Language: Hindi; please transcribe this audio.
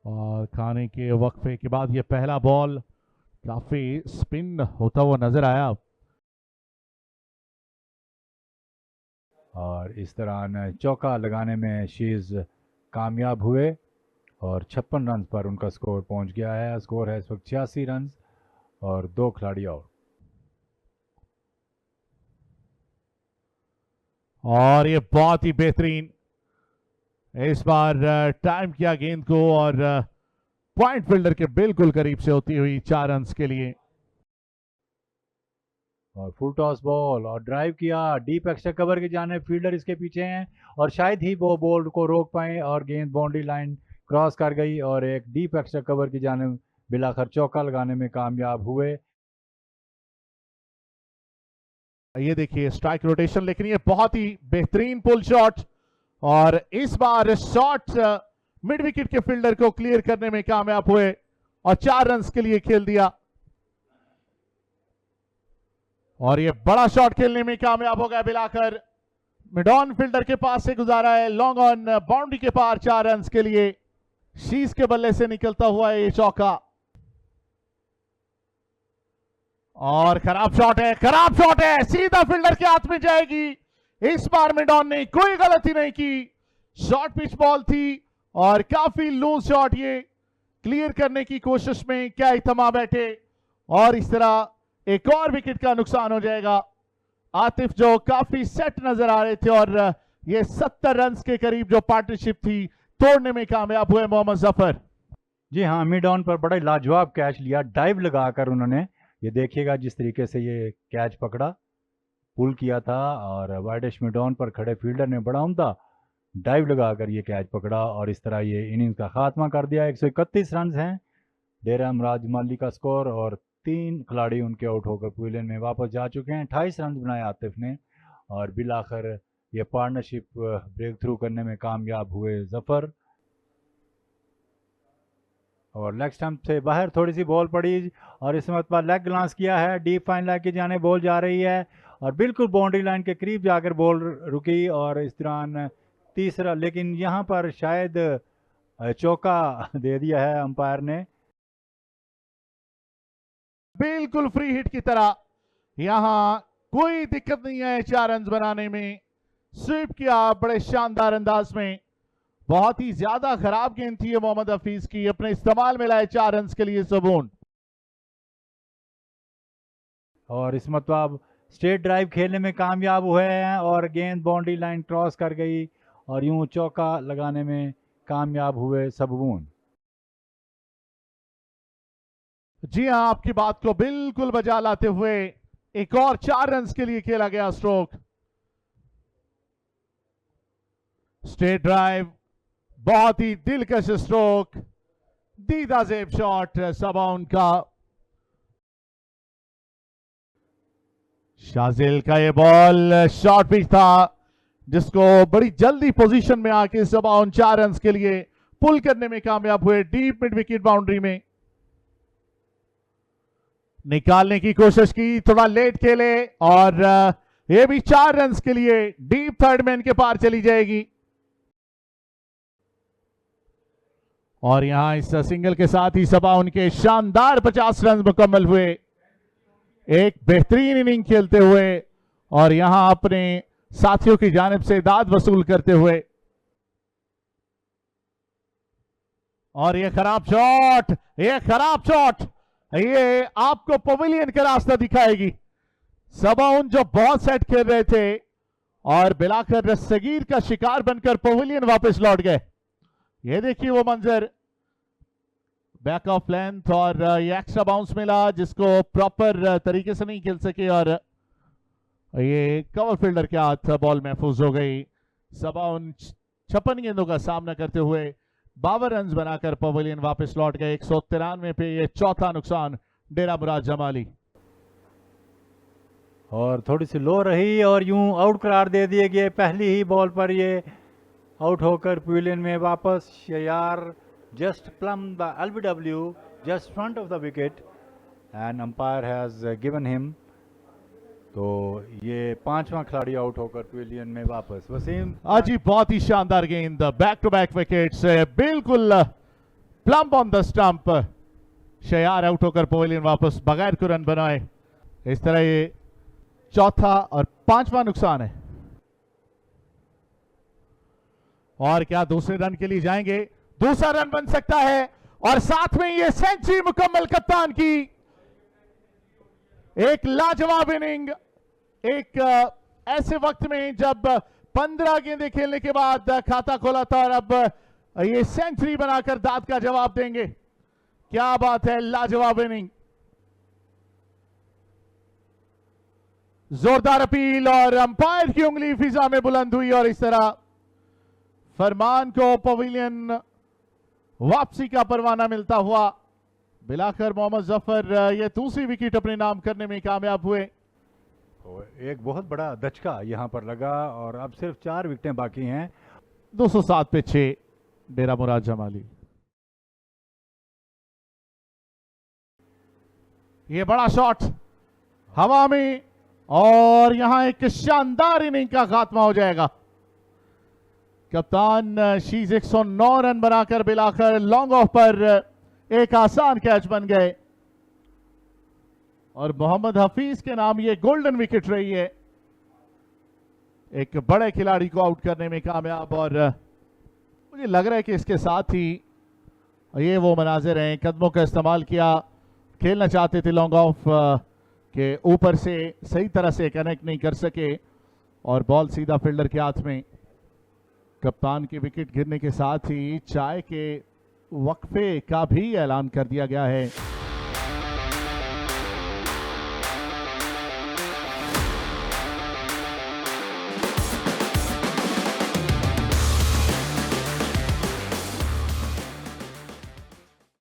और खाने के वक्फे के बाद ये पहला बॉल काफी स्पिन होता हुआ नजर आया और इस दौरान चौका लगाने में शीज कामयाब हुए और 56 रन पर उनका स्कोर पहुंच गया है। स्कोर है इस वक्त 86 रन और 2 खिलाड़ी आउट। और ये बहुत ही बेहतरीन इस बार टाइम किया गेंद को और पॉइंट फील्डर के बिल्कुल करीब से होती हुई 4 रन के लिए। और फुल टॉस बॉल और ड्राइव किया डीप एक्स्ट्रा कवर की जाने, फील्डर इसके पीछे हैं और शायद ही वो बॉल को रोक पाए और गेंद बाउंड्री लाइन क्रॉस कर गई और एक डीप एक्स्ट्रा कवर की जाने बिलाखर चौका लगाने में कामयाब हुए। ये देखिए स्ट्राइक रोटेशन, लेकिन ये बहुत ही बेहतरीन पुल शॉट और इस बार शॉट मिड विकेट के फील्डर को क्लियर करने में कामयाब हुए और 4 रन के लिए खेल दिया। और ये बड़ा शॉट खेलने में कामयाब हो गया बिलाकर, मिड ऑन फील्डर के पास से गुजारा है, लॉन्ग ऑन बाउंड्री के पार 4 रन के लिए। शीश के बल्ले से निकलता हुआ ये चौका और खराब शॉट है, सीधा फील्डर के हाथ में जाएगी। इस बार मिडॉन ने कोई गलती नहीं की, शॉर्ट पिच बॉल थी और काफी लूज शॉट, ये क्लियर करने की कोशिश में क्या ही थमा बैठे और इस तरह एक और विकेट का नुकसान हो जाएगा। आतिफ जो काफी सेट नजर आ रहे थे और ये 70 रन के करीब जो पार्टनरशिप थी तोड़ने में कामयाब हुए मोहम्मद जफर। जी हाँ, मिड ऑन पर बड़ा लाजवाब कैच लिया, डाइव लगाकर उन्होंने, ये देखिएगा जिस तरीके से ये कैच पकड़ा, पुल किया था और वाइडिश मिड ऑन पर खड़े फील्डर ने बड़ा उम्दा डाइव लगाकर ये कैच पकड़ा और इस तरह ये इनिंग्स का खात्मा कर दिया। 131 रन हैं डेरा अमराज जमाली का स्कोर और 3 खिलाड़ी उनके आउट होकर पवेलियन में वापस जा चुके हैं। 28 रन बनाए आतिफ ने और बिलाखिर ये पार्टनरशिप ब्रेक थ्रू करने में कामयाब हुए जफर। और लेग स्टंप से बाहर थोड़ी सी बॉल पड़ी और इस मरतबा लेग ग्लांस किया है, डीप फाइन लेग की जाने बॉल जा रही है और बिल्कुल बाउंड्री लाइन के करीब जाकर बॉल रुकी और इस दौरान तीसरा, लेकिन यहाँ पर शायद चौका दे दिया है अंपायर ने। बिल्कुल फ्री हिट की तरह, यहां कोई दिक्कत नहीं है 4 रन बनाने में, स्वीप किया बड़े शानदार अंदाज में। बहुत ही ज्यादा खराब गेंद थी मोहम्मद हफीज की, अपने इस्तेमाल में लाए 4 रन के लिए सबून। और इस मतलब स्ट्रेट ड्राइव खेलने में कामयाब हुए हैं और गेंद बाउंड्री लाइन क्रॉस कर गई और यूं चौका लगाने में कामयाब हुए सबून। जी हां, आपकी बात को बिल्कुल बजा लाते हुए एक और 4 रन के लिए खेला गया स्ट्रोक। स्ट्रेट ड्राइव, बहुत ही दिलकश स्ट्रोक, दीदा जेब शॉट सबॉन का। शाजिल का ये बॉल शॉर्ट पिच था जिसको बड़ी जल्दी पोजीशन में आके सबॉन 4 रन के लिए पुल करने में कामयाब हुए। डीप मिड विकेट बाउंड्री में निकालने की कोशिश की, थोड़ा लेट खेले और ये भी 4 रन के लिए डीप थर्ड मैन के पार चली जाएगी। और यहां इस सिंगल के साथ ही सभा उनके शानदार 50 रन मुकम्मल हुए, एक बेहतरीन इनिंग खेलते हुए और यहां अपने साथियों की जानिब से दाद वसूल करते हुए। और ये खराब शॉट, ये आपको पवेलियन का रास्ता दिखाएगी। सबाउन जो बहुत सेट खेल रहे थे और बिलाकर रस्सगीर का शिकार बनकर पवेलियन वापस लौट गए। ये देखिए वो मंजर, बैक ऑफ लेंथ और ये एक्स्ट्रा बाउंस मिला जिसको प्रॉपर तरीके से नहीं खेल सके और ये कवर फील्डर के हाथ बॉल महफूज हो गई। सबाउन 56 गेंदों का सामना करते हुए 52 रन बनाकर पवेलियन वापस लौट गए। 193 पे ये चौथा नुकसान डेरा मुराद जमाली। और थोड़ी सी लो रही और यूं आउट करार दे दिए गए पहली ही बॉल पर, ये आउट होकर पवेलियन में वापस। शयार just plumbed the LBW just front of the wicket and umpire has given him, तो ये 5वां खिलाड़ी आउट होकर पवेलियन में वापस। वसीम आज ही बहुत ही शानदार गेंद, बैक टू बैक विकेट्स, बिल्कुल प्लम्प ऑन द स्टंप। शयार आउट होकर पवेलियन वापस बगैर को रन बनाए। इस तरह ये चौथा और पांचवा नुकसान है। और क्या दूसरे रन के लिए जाएंगे? दूसरा रन बन सकता है और साथ में ये सेंचुरी मुकम्मल कप्तान की। एक लाजवाब इनिंग, एक ऐसे वक्त में जब 15 गेंदें खेलने के बाद खाता खोला था और अब ये सेंचुरी बनाकर दाद का जवाब देंगे। क्या बात है, लाजवाब इनिंग। जोरदार अपील और अंपायर की उंगली फिजा में बुलंद हुई और इस तरह फरमान को पवेलियन वापसी का परवाना मिलता हुआ। बिलाकर मोहम्मद जफर ये दूसरी विकेट अपने नाम करने में कामयाब हुए। एक बहुत बड़ा दचका यहां पर लगा और अब सिर्फ 4 विकेटें बाकी हैं। 207 पे 6 डेरा मुराद जमाली। ये बड़ा शॉट हवा में और यहां एक शानदार इनिंग का खात्मा हो जाएगा। कप्तान शीज 109 रन बनाकर बिलाकर लॉन्ग ऑफ पर एक आसान कैच बन गए और मोहम्मद हफीज के नाम ये गोल्डन विकेट रही है। एक बड़े खिलाड़ी को आउट करने में कामयाब और मुझे लग रहा है कि इसके साथ ही ये वो मनाजिर हैं। कदमों का इस्तेमाल किया, खेलना चाहते थे लॉन्ग ऑफ के ऊपर से सही तरह से कनेक्ट नहीं कर सके और बॉल सीधा फील्डर के हाथ में। कप्तान की विकेट गिरने के साथ ही चाय के वक्फे का भी ऐलान कर दिया गया है।